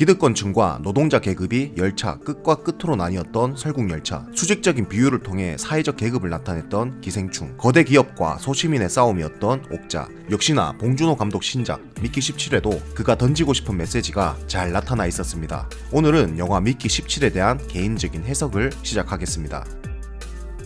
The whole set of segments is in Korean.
기득권층과 노동자 계급이 열차 끝과 끝으로 나뉘었던 설국열차, 수직적인 비율을 통해 사회적 계급을 나타냈던 기생충, 거대 기업과 소시민의 싸움이었던 옥자, 역시나 봉준호 감독 신작 미키 17에도 그가 던지고 싶은 메시지가 잘 나타나 있었습니다. 오늘은 영화 미키 17에 대한 개인적인 해석을 시작하겠습니다.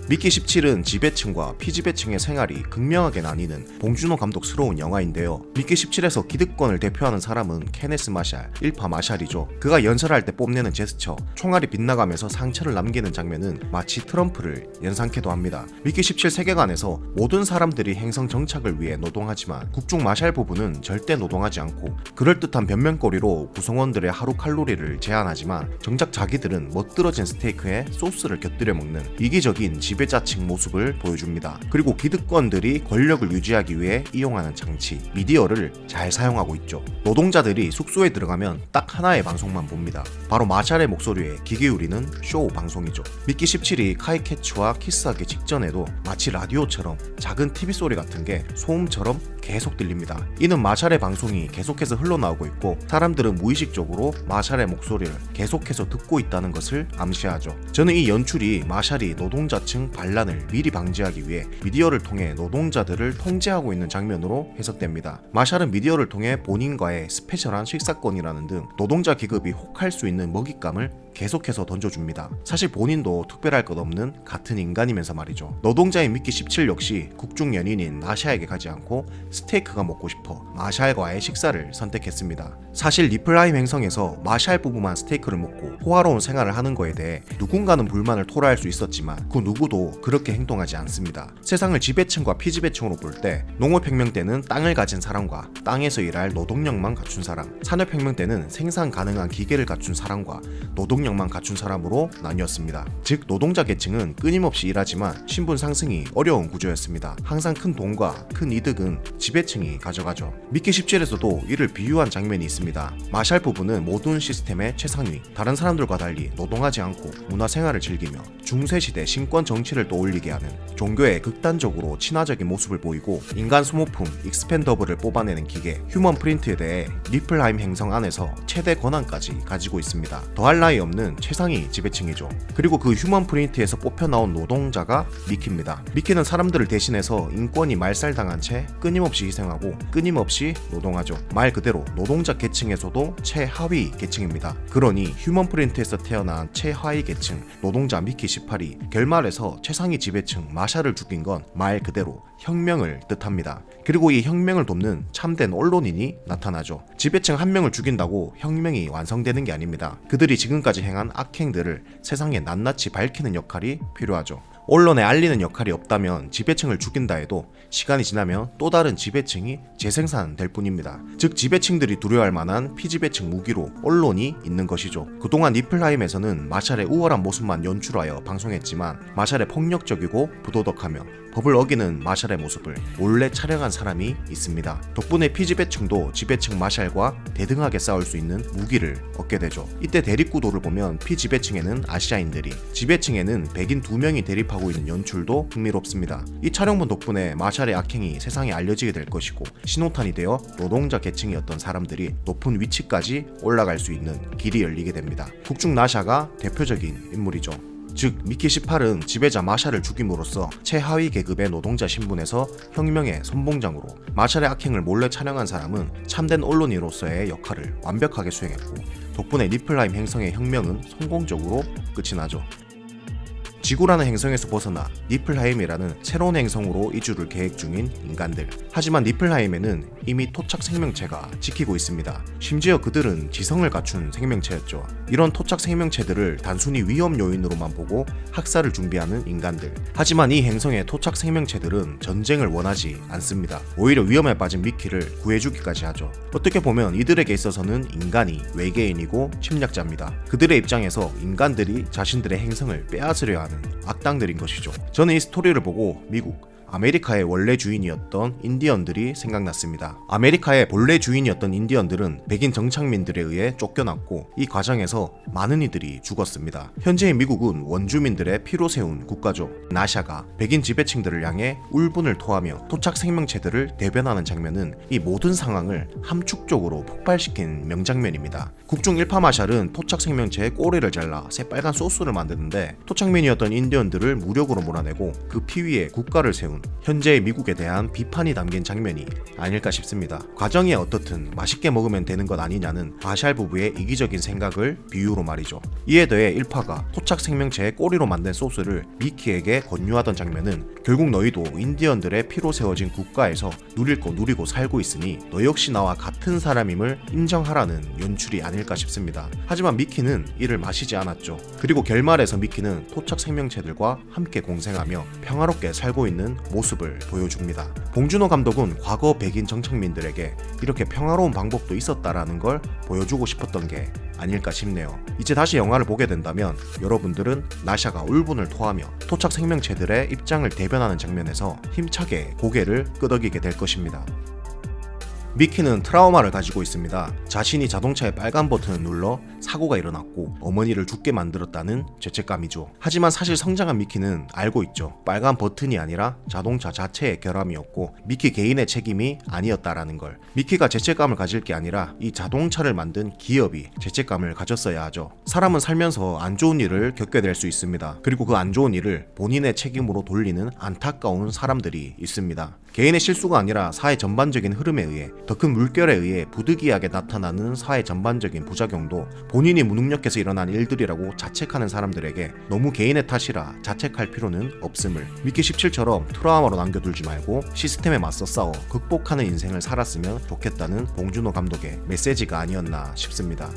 미키 17은 지배층과 피지배층의 생활이 극명하게 나뉘는 봉준호 감독스러운 영화인데요. 미키 17에서 기득권을 대표하는 사람은 케네스 마샬, 일파 마샬이죠. 그가 연설할 때 뽐내는 제스처, 총알이 빗나가면서 상처를 남기는 장면은 마치 트럼프를 연상케도 합니다. 미키 17 세계관에서 모든 사람들이 행성 정착을 위해 노동하지만 국중 마샬 부부는 절대 노동하지 않고 그럴듯한 변명거리로 구성원들의 하루 칼로리를 제한하지만 정작 자기들은 멋들어진 스테이크에 소스를 곁들여 먹는 이기적인 지배자층 모습을 보여줍니다. 그리고 기득권들이 권력을 유지하기 위해 이용하는 장치, 미디어를 잘 사용하고 있죠. 노동자들이 숙소에 들어가면 딱 하나의 방송만 봅니다. 바로 마샬의 목소리에 귀 기울이는 쇼 방송이죠. 미키 17이 카이캐치와 키스하기 직전에도 마치 라디오처럼 작은 TV 소리 같은 게 소음처럼 계속 들립니다. 이는 마샬의 방송이 계속해서 흘러나오고 있고 사람들은 무의식적으로 마샬의 목소리를 계속해서 듣고 있다는 것을 암시하죠. 저는 이 연출이 마샬이 노동자층 반란을 미리 방지하기 위해 미디어를 통해 노동자들을 통제하고 있는 장면으로 해석됩니다. 마샬은 미디어를 통해 본인과의 스페셜한 식사권이라는 등 노동자 계급이 혹할 수 있는 먹잇감을 계속해서 던져줍니다. 사실 본인도 특별할 것 없는 같은 인간이면서 말이죠. 노동자인 미키 17 역시 국중 연인인 나샤에게 가지 않고 스테이크가 먹고 싶어 마샬과의 식사를 선택했습니다. 사실 리플라임 행성에서 마샬 부부만 스테이크를 먹고 호화로운 생활을 하는 거에 대해 누군가는 불만을 토로할 수 있었지만 그 누구도 그렇게 행동하지 않습니다. 세상을 지배층과 피지배층으로 볼 때 농업혁명 때는 땅을 가진 사람과 땅에서 일할 노동력만 갖춘 사람, 산업혁명 때는 생산 가능한 기계를 갖춘 사람과 노동력만 갖춘 사람으로 나뉘었습니다. 즉 노동자 계층은 끊임없이 일하지만 신분 상승이 어려운 구조였습니다. 항상 큰 돈과 큰 이득은 지배층이 가져가죠. 미키 17에서도 이를 비유한 장면이 있습니다. 마샬 부부는 모든 시스템의 최상위, 다른 사람들과 달리 노동하지 않고 문화생활을 즐기며 중세시대 신권 정치를 떠올리게 하는 종교에 극단적으로 친화적인 모습을 보이고 인간 소모품 익스펜더블을 뽑아내는 기계 휴먼 프린트에 대해 리플라임 행성 안에서 최대 권한까지 가지고 있습니다. 더할 나위 없는 최상위 지배층이죠. 그리고 그 휴먼 프린트에서 뽑혀나온 노동자가 미키입니다. 미키는 사람들을 대신해서 인권이 말살당한 채 끊임없이 희생하고 끊임없이 노동하죠. 말 그대로 노동자 계층에서도 최하위 계층입니다. 그러니 휴먼 프린트에서 태어난 최하위 계층 노동자 미키 18이 결말에서 최상위 지배층 마샬을 죽인 건 말 그대로 혁명을 뜻합니다. 그리고 이 혁명을 돕는 참된 언론인이 나타나죠. 지배층 한 명을 죽인다고 혁명이 완성되는 게 아닙니다. 그들이 지금까지 행한 악행들을 세상에 낱낱이 밝히는 역할이 필요하죠. 언론에 알리는 역할이 없다면 지배층을 죽인다 해도 시간이 지나면 또 다른 지배층이 재생산될 뿐입니다. 즉 지배층들이 두려워할 만한 피지배층 무기로 언론이 있는 것이죠. 그동안 리플라임에서는 마샬의 우월한 모습만 연출하여 방송했지만 마샬의 폭력적이고 부도덕하며 법을 어기는 마샬의 모습을 몰래 촬영한 사람이 있습니다. 덕분에 피지배층도 지배층 마샬과 대등하게 싸울 수 있는 무기를 얻게 되죠. 이때 대립구도를 보면 피지배층에는 아시아인들이, 지배층에는 백인 2명이 대립하고 있는 연출도 흥미롭습니다. 이 촬영본 덕분에 마샬의 악행이 세상에 알려지게 될 것이고 신호탄이 되어 노동자 계층이었던 사람들이 높은 위치까지 올라갈 수 있는 길이 열리게 됩니다. 국중 나샤가 대표적인 인물이죠. 즉 미키 18은 지배자 마샬을 죽임으로써 최하위 계급의 노동자 신분에서 혁명의 선봉장으로 마샬의 악행을 몰래 촬영한 사람은 참된 언론인으로서의 역할을 완벽하게 수행했고 덕분에 리플라임 행성의 혁명은 성공적으로 끝이 나죠. 지구라는 행성에서 벗어나 니플하임이라는 새로운 행성으로 이주를 계획 중인 인간들. 하지만 니플하임에는 이미 토착 생명체가 지키고 있습니다. 심지어 그들은 지성을 갖춘 생명체였죠. 이런 토착 생명체들을 단순히 위험 요인으로만 보고 학살을 준비하는 인간들. 하지만 이 행성의 토착 생명체들은 전쟁을 원하지 않습니다. 오히려 위험에 빠진 미키를 구해주기까지 하죠. 어떻게 보면 이들에게 있어서는 인간이 외계인이고 침략자입니다. 그들의 입장에서 인간들이 자신들의 행성을 빼앗으려 하는 악당들인 것이죠. 저는 이 스토리를 보고 미국, 아메리카의 원래 주인이었던 인디언들이 생각났습니다. 아메리카의 본래 주인이었던 인디언들은 백인 정착민들에 의해 쫓겨났고 이 과정에서 많은 이들이 죽었습니다. 현재의 미국은 원주민들의 피로 세운 국가죠. 나샤가 백인 지배층들을 향해 울분을 토하며 토착 생명체들을 대변하는 장면은 이 모든 상황을 함축적으로 폭발시킨 명장면입니다. 국중 일파마샬은 토착 생명체의 꼬리를 잘라 새빨간 소스를 만드는데 토착민이었던 인디언들을 무력으로 몰아내고 그 피위에 국가를 세운 현재의 미국에 대한 비판이 담긴 장면이 아닐까 싶습니다. 과정이 어떻든 맛있게 먹으면 되는 것 아니냐는 마샬 부부의 이기적인 생각을 비유로 말이죠. 이에 더해 일파가 토착 생명체의 꼬리로 만든 소스를 미키에게 권유하던 장면은 결국 너희도 인디언들의 피로 세워진 국가에서 누릴 거 누리고 살고 있으니 너 역시 나와 같은 사람임을 인정하라는 연출이 아닐까 싶습니다. 하지만 미키는 이를 마시지 않았죠. 그리고 결말에서 미키는 토착 생명체들과 함께 공생하며 평화롭게 살고 있는 모습을 보여줍니다. 봉준호 감독은 과거 백인 정착민들에게 이렇게 평화로운 방법도 있었다라는 걸 보여주고 싶었던 게 아닐까 싶네요. 이제 다시 영화를 보게 된다면 여러분들은 나샤가 울분을 토하며 토착 생명체들의 입장을 대변하는 장면에서 힘차게 고개를 끄덕이게 될 것입니다. 미키는 트라우마를 가지고 있습니다. 자신이 자동차의 빨간 버튼을 눌러 사고가 일어났고 어머니를 죽게 만들었다는 죄책감이죠. 하지만 사실 성장한 미키는 알고 있죠. 빨간 버튼이 아니라 자동차 자체의 결함이었고 미키 개인의 책임이 아니었다라는 걸. 미키가 죄책감을 가질 게 아니라 이 자동차를 만든 기업이 죄책감을 가졌어야 하죠. 사람은 살면서 안 좋은 일을 겪게 될 수 있습니다. 그리고 그 안 좋은 일을 본인의 책임으로 돌리는 안타까운 사람들이 있습니다. 개인의 실수가 아니라 사회 전반적인 흐름에 의해 더 큰 물결에 의해 부득이하게 나타나는 사회 전반적인 부작용도 본인이 무능력해서 일어난 일들이라고 자책하는 사람들에게 너무 개인의 탓이라 자책할 필요는 없음을 미키 17처럼 트라우마로 남겨둘지 말고 시스템에 맞서 싸워 극복하는 인생을 살았으면 좋겠다는 봉준호 감독의 메시지가 아니었나 싶습니다.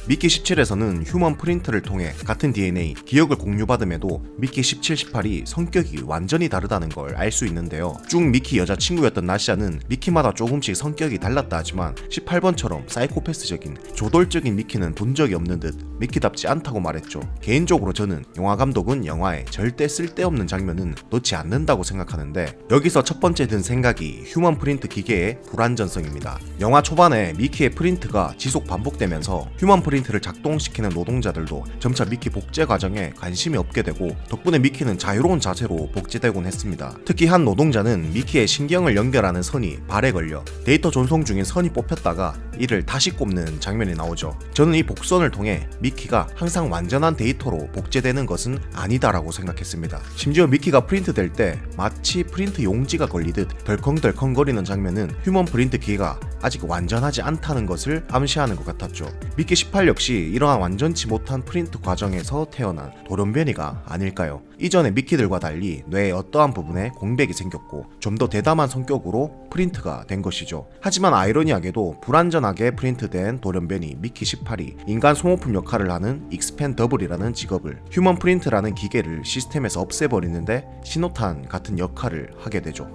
미키 17에서는 휴먼 프린트를 통해 같은 DNA, 기억을 공유받음에도 미키 17, 18이 성격이 완전히 다르다는 걸 알 수 있는데요. 쭉 미키 여자친구였던 나샤는 미키마다 조금씩 성격이 달랐다 하지만 18번처럼 사이코패스적인 조돌적인 미키는 본 적이 없는 듯 미키답지 않다고 말했죠. 개인적으로 저는 영화 감독은 영화에 절대 쓸데없는 장면은 넣지 않는다고 생각하는데 여기서 첫 번째 든 생각이 휴먼 프린트 기계의 불완전성입니다. 영화 초반에 미키의 프린트가 지속 반복되면서 휴먼 프린트를 작동시키는 노동자들도 점차 미키 복제 과정에 관심이 없게 되고 덕분에 미키는 자유로운 자세로 복제되곤 했습니다. 특히 한 노동자는 미키의 신경을 연결하는 선이 발에 걸려 데이터 전송 중인 선이 뽑혔다가 이를 다시 꼽는 장면이 나오죠. 저는 이 복선을 통해 미키가 항상 완전한 데이터로 복제되는 것은 아니다라고 생각했습니다. 심지어 미키가 프린트될 때 마치 프린트 용지가 걸리듯 덜컹덜컹거리는 장면은 휴먼 프린트 기계가 아직 완전하지 않다는 것을 암시하는 것 같았죠. 미키 18 역시 이러한 완전치 못한 프린트 과정에서 태어난 돌연변이가 아닐까요? 이전의 미키들과 달리 뇌의 어떠한 부분에 공백이 생겼고 좀 더 대담한 성격으로 프린트가 된 것이죠. 하지만 아이러니하게도 불완전하게 프린트된 돌연변이 미키 18이 인간 소모품 역할을 하는 익스펜더블이라는 직업을 휴먼 프린트라는 기계를 시스템에서 없애버리는데 신호탄 같은 역할을 하게 되죠.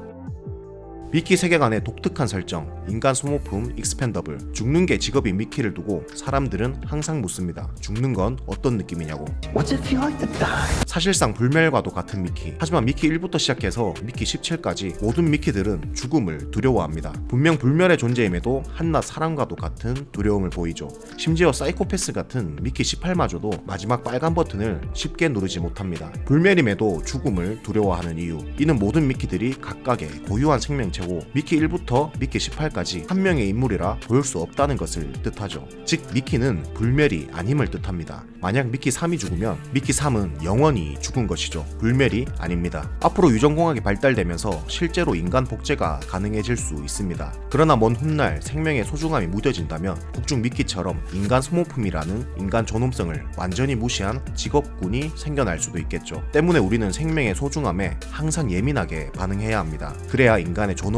미키 세계관의 독특한 설정, 인간 소모품 익스펜더블, 죽는 게 직업인 미키를 두고 사람들은 항상 묻습니다. 죽는 건 어떤 느낌이냐고. What's it feel like to die? 사실상 불멸과도 같은 미키. 하지만 미키 1부터 시작해서 미키 17까지 모든 미키들은 죽음을 두려워합니다. 분명 불멸의 존재임에도 한낱 사람과도 같은 두려움을 보이죠. 심지어 사이코패스 같은 미키 18마저도 마지막 빨간 버튼을 쉽게 누르지 못합니다. 불멸임에도 죽음을 두려워하는 이유. 이는 모든 미키들이 각각의 고유한 생명체 미키 1부터 미키 18까지 한 명의 인물이라 보일 수 없다는 것을 뜻하죠. 즉 미키는 불멸이 아님을 뜻합니다. 만약 미키 3이 죽으면 미키 3은 영원히 죽은 것이죠. 불멸이 아닙니다. 앞으로 유전공학이 발달되면서 실제로 인간 복제가 가능해질 수 있습니다. 그러나 먼 훗날 생명의 소중함이 무뎌진다면 국중 미키처럼 인간 소모품이라는 인간 존엄성을 완전히 무시한 직업군이 생겨날 수도 있겠죠. 때문에 우리는 생명의 소중함에 항상 예민하게 반응해야 합니다. 그래야 인간의 존엄성을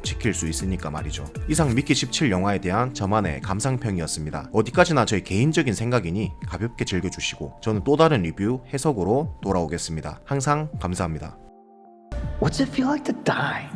지킬 수 있으니까 말이죠. 이상 미키 17 영화에 대한 저만의 감상평이었습니다. 어디까지나 저의 개인적인 생각이니 가볍게 즐겨주시고 저는 또 다른 리뷰 해석으로 돌아오겠습니다. 항상 감사합니다. What's it feel like to die?